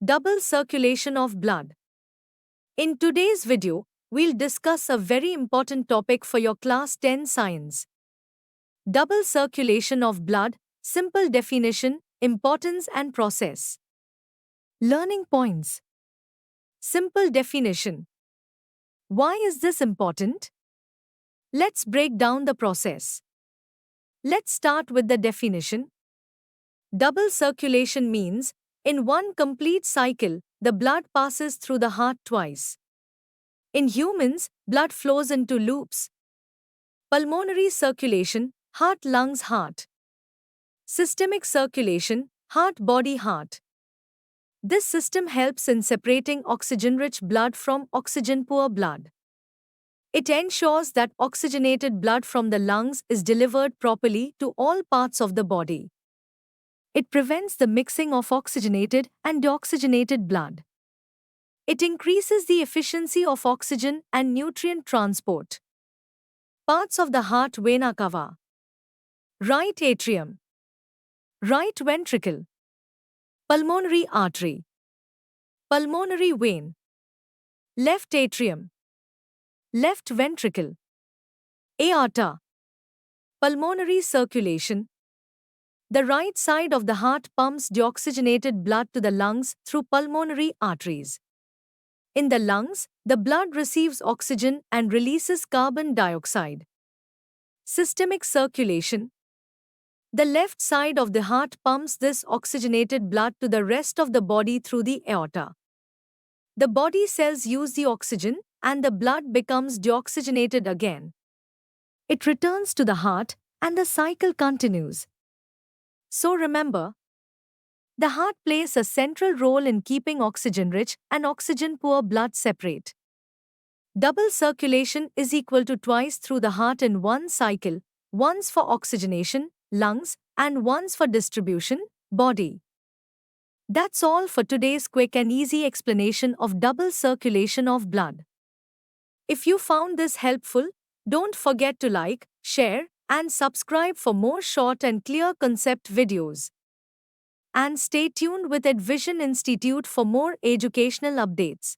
Double circulation of blood. In today's video, we'll discuss a very important topic for your Class 10 Science. Double circulation of blood, simple definition, importance and process. Learning points. Simple definition. Why is this important? Let's break down the process. Let's start with the definition. Double circulation means, in one complete cycle, the blood passes through the heart twice. In humans, blood flows into loops. Pulmonary circulation, heart lungs heart. Systemic circulation, heart body heart. This system helps in separating oxygen-rich blood from oxygen-poor blood. It ensures that oxygenated blood from the lungs is delivered properly to all parts of the body. It prevents the mixing of oxygenated and deoxygenated blood. It increases the efficiency of oxygen and nutrient transport. Parts of the heart: vena cava, right atrium, right ventricle, pulmonary artery, pulmonary vein, left atrium, left ventricle, aorta, pulmonary circulation. The right side of the heart pumps deoxygenated blood to the lungs through pulmonary arteries. In the lungs, the blood receives oxygen and releases carbon dioxide. Systemic circulation. The left side of the heart pumps this oxygenated blood to the rest of the body through the aorta. The body cells use the oxygen, and the blood becomes deoxygenated again. It returns to the heart, and the cycle continues. So remember, the heart plays a central role in keeping oxygen-rich and oxygen-poor blood separate. Double circulation is equal to twice through the heart in one cycle, once for oxygenation, lungs, and once for distribution, body. That's all for today's quick and easy explanation of double circulation of blood. If you found this helpful, don't forget to like, share, and subscribe for more short and clear concept videos. And stay tuned with EdVision Institute for more educational updates.